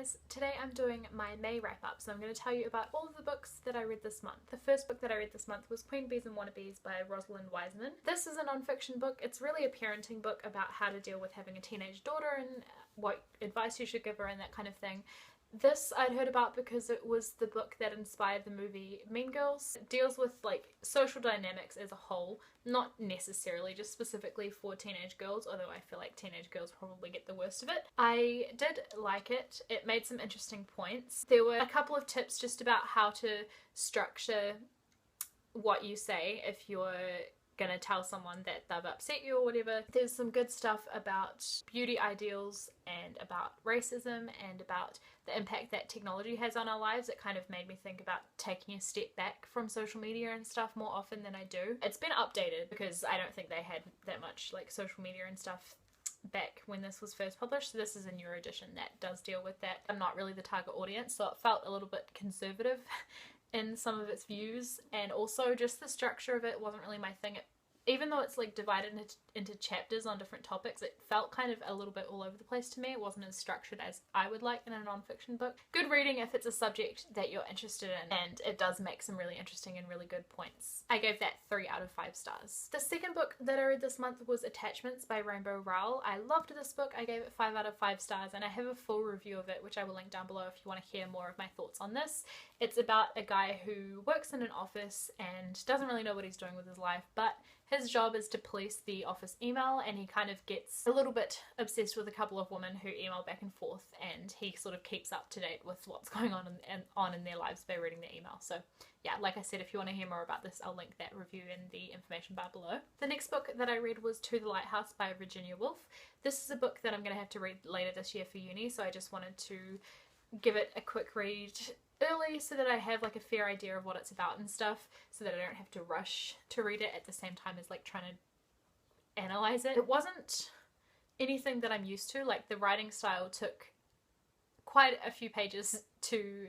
guys, today I'm doing my May wrap up, so I'm going to tell you about all of the books that I read this month. The first book that I read this month was Queen Bees and Wannabes by Rosalind Wiseman. This is a non-fiction book. It's really a parenting book about how to deal with having a teenage daughter and what advice you should give her and that kind of thing. This I'd heard about because it was the book that inspired the movie Mean Girls. It deals with like social dynamics as a whole, not necessarily just specifically for teenage girls, although I feel like teenage girls probably get the worst of it. I did like it. It made some interesting points. There were a couple of tips just about how to structure what you say if you're gonna tell someone that they've upset you or whatever. There's some good stuff about beauty ideals and about racism and about the impact that technology has on our lives. It kind of made me think about taking a step back from social media and stuff more often than I do. It's been updated because I don't think they had that much like social media and stuff back when this was first published, so this is a newer edition that does deal with that. I'm not really the target audience, so it felt a little bit conservative in some of its views, and also just the structure of it wasn't really my thing. Even though it's like divided into chapters on different topics, it felt kind of a little bit all over the place to me. It wasn't as structured as I would like in a non-fiction book. Good reading if it's a subject that you're interested in, and it does make some really interesting and really good points. I gave that 3 out of 5 stars. The second book that I read this month was Attachments by Rainbow Rowell. I loved this book. I gave it 5 out of 5 stars, and I have a full review of it which I will link down below if you want to hear more of my thoughts on this. It's about a guy who works in an office and doesn't really know what he's doing with his life, but his job is to police the office email, and he kind of gets a little bit obsessed with a couple of women who email back and forth, and he sort of keeps up to date with what's going on in their lives by reading their email. So yeah, like I said, if you want to hear more about this, I'll link that review in the information bar below. The next book that I read was To the Lighthouse by Virginia Woolf. This is a book that I'm going to have to read later this year for uni, so I just wanted to give it a quick read early so that I have like a fair idea of what it's about and stuff, so that I don't have to rush to read it at the same time as like trying to analyze it. It wasn't anything that I'm used to. Like the writing style took quite a few pages to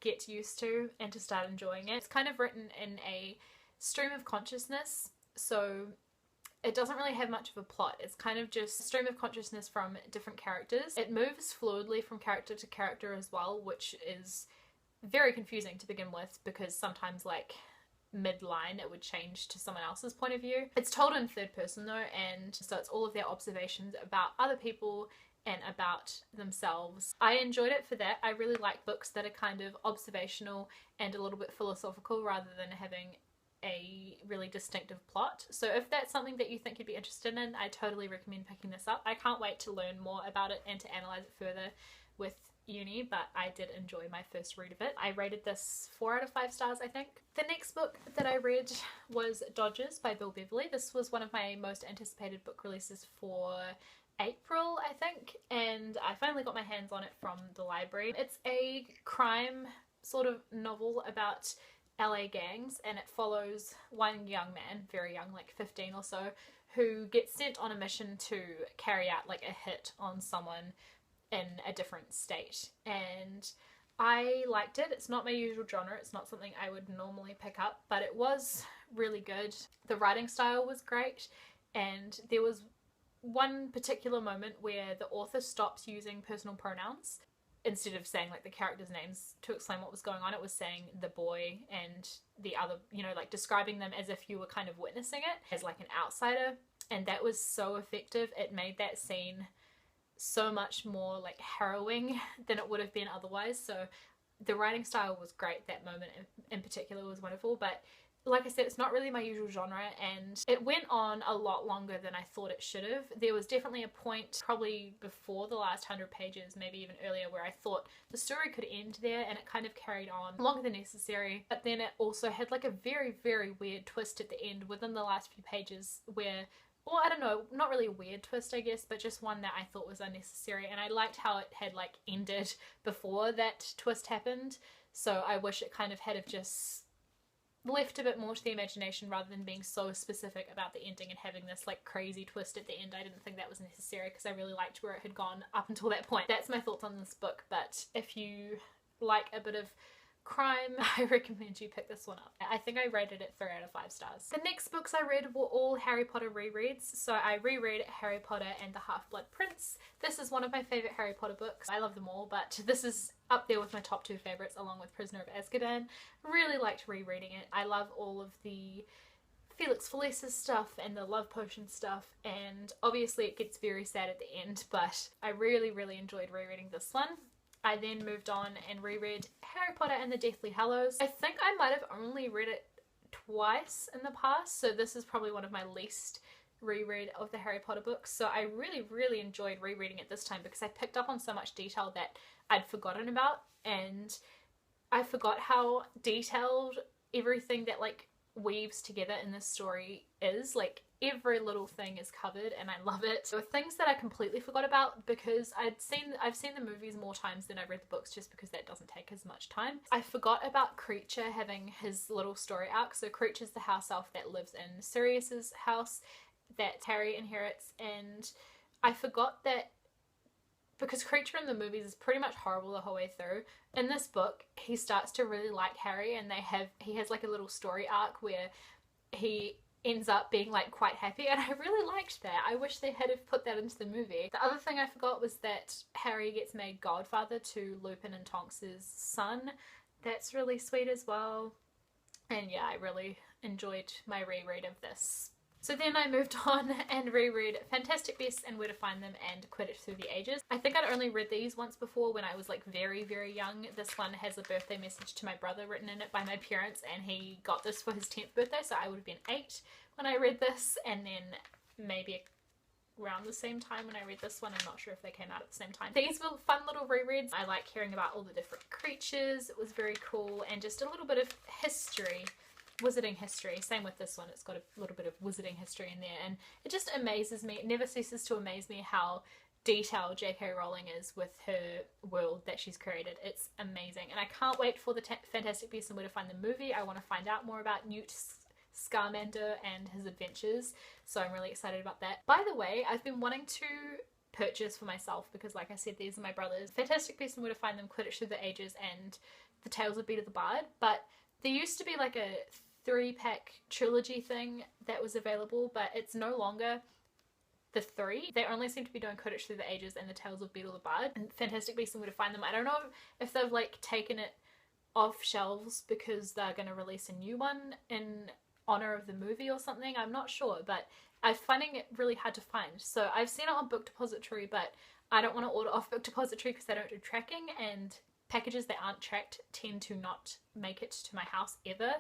get used to and to start enjoying it. It's kind of written in a stream of consciousness, so it doesn't really have much of a plot. It's kind of just a stream of consciousness from different characters. It moves fluidly from character to character as well, which is very confusing to begin with because sometimes like mid-line it would change to someone else's point of view. It's told in third person though, and so it's all of their observations about other people and about themselves. I enjoyed it for that. I really like books that are kind of observational and a little bit philosophical rather than having a really distinctive plot. So if that's something that you think you'd be interested in, I totally recommend picking this up. I can't wait to learn more about it and to analyze it further with uni, but I did enjoy my first read of it. I rated this 4 out of 5 stars, I think. The next book that I read was Dodgers by Bill Beverly. This was one of my most anticipated book releases for April, I think, and I finally got my hands on it from the library. It's a crime sort of novel about LA gangs, and it follows one young man, very young, like 15 or so, who gets sent on a mission to carry out like a hit on someone in a different state, and I liked it. It's not my usual genre, it's not something I would normally pick up, but it was really good. The writing style was great, and there was one particular moment where the author stops using personal pronouns. Instead of saying like the characters' names to explain what was going on, it was saying the boy and the other, you know, like describing them as if you were kind of witnessing it as like an outsider, and that was so effective. It made that scene so much more like harrowing than it would have been otherwise. So the writing style was great. That moment in particular was wonderful, but like I said, it's not really my usual genre, and it went on a lot longer than I thought it should have. There was definitely a point probably before the last 100 pages, maybe even earlier, where I thought the story could end there, and it kind of carried on longer than necessary. But then it also had like a very, very weird twist at the end within the last few pages where, well, I don't know, not really a weird twist I guess, but just one that I thought was unnecessary, and I liked how it had like ended before that twist happened. So I wish it kind of had have just left a bit more to the imagination rather than being so specific about the ending and having this like crazy twist at the end. I didn't think that was necessary because I really liked where it had gone up until that point. That's my thoughts on this book, but if you like a bit of crime, I recommend you pick this one up. I think I rated it 3 out of 5 stars. The next books I read were all Harry Potter rereads. So I reread Harry Potter and the Half-Blood Prince. This is one of my favourite Harry Potter books. I love them all, but this is up there with my top 2 favourites along with Prisoner of Azkaban. Really liked rereading it. I love all of the Felix Felicis stuff and the love potion stuff, and obviously it gets very sad at the end, but I really enjoyed rereading this one. I then moved on and reread Harry Potter and the Deathly Hallows. I think I might have only read it twice in the past, so this is probably one of my least reread of the Harry Potter books. So I really enjoyed rereading it this time because I picked up on so much detail that I'd forgotten about, and I forgot how detailed everything that like weaves together in this story is. Like every little thing is covered and I love it. So things that I completely forgot about because I've seen the movies more times than I've read the books, just because that doesn't take as much time. I forgot about Kreacher having his little story arc. So Kreacher's the house elf that lives in Sirius's house that Harry inherits, and I forgot that because Kreacher in the movies is pretty much horrible the whole way through, in this book he starts to really like Harry, and he has like a little story arc where he ends up being like quite happy, and I really liked that. I wish they had have put that into the movie. The other thing I forgot was that Harry gets made godfather to Lupin and Tonks's son. That's really sweet as well. And yeah, I really enjoyed my reread of this. So then I moved on and reread Fantastic Beasts and Where to Find Them and Quidditch Through the Ages. I think I'd only read these once before when I was like very young. This one has a birthday message to my brother written in it by my parents, and he got this for his 10th birthday, so I would have been 8 when I read this, and then maybe around the same time when I read this one. I'm not sure if they came out at the same time. These were fun little rereads. I like hearing about all the different creatures. It was very cool, and just a little bit of history. Wizarding history. Same with this one, it's got a little bit of wizarding history in there, and it just amazes me. It never ceases to amaze me how detailed J.K. Rowling is with her world that she's created. It's amazing, and I can't wait for the Fantastic Beasts and Where to Find the movie. I want to find out more about Newt Scamander and his adventures, so I'm really excited about that. By the way, I've been wanting to purchase for myself, because like I said, these are my brothers, Fantastic Beasts and Where to Find Them, Quidditch Through the Ages, and The Tales of Beedle the Bard, but there used to be like a 3-pack trilogy thing that was available, but it's no longer the 3. They only seem to be doing Quidditch Through the Ages and The Tales of Beedle the Bard and Fantastic Beasts and Where to Find Them. I don't know if they've like taken it off shelves because they're going to release a new one in honor of the movie or something. I'm not sure, but I'm finding it really hard to find. So I've seen it on Book Depository, but I don't want to order off Book Depository because they don't do tracking, and packages that aren't tracked tend to not make it to my house ever.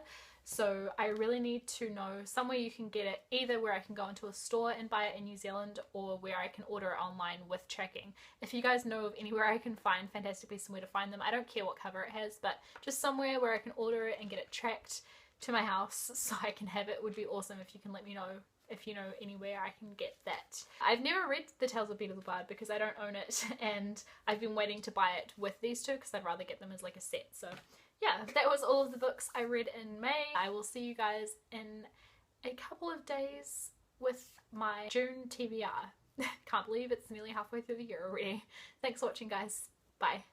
So I really need to know somewhere you can get it, either where I can go into a store and buy it in New Zealand, or where I can order it online with tracking. If you guys know of anywhere I can find Fantastic Beasts and Where to Find Them, I don't care what cover it has, but just somewhere where I can order it and get it tracked to my house so I can have it would be awesome. If you can let me know if you know anywhere I can get that. I've never read The Tales of Beedle the Bard because I don't own it, and I've been waiting to buy it with these two because I'd rather get them as like a set. So yeah, that was all of the books I read in May. I will see you guys in a couple of days with my June TBR. Can't believe it's nearly halfway through the year already. Thanks for watching, guys. Bye.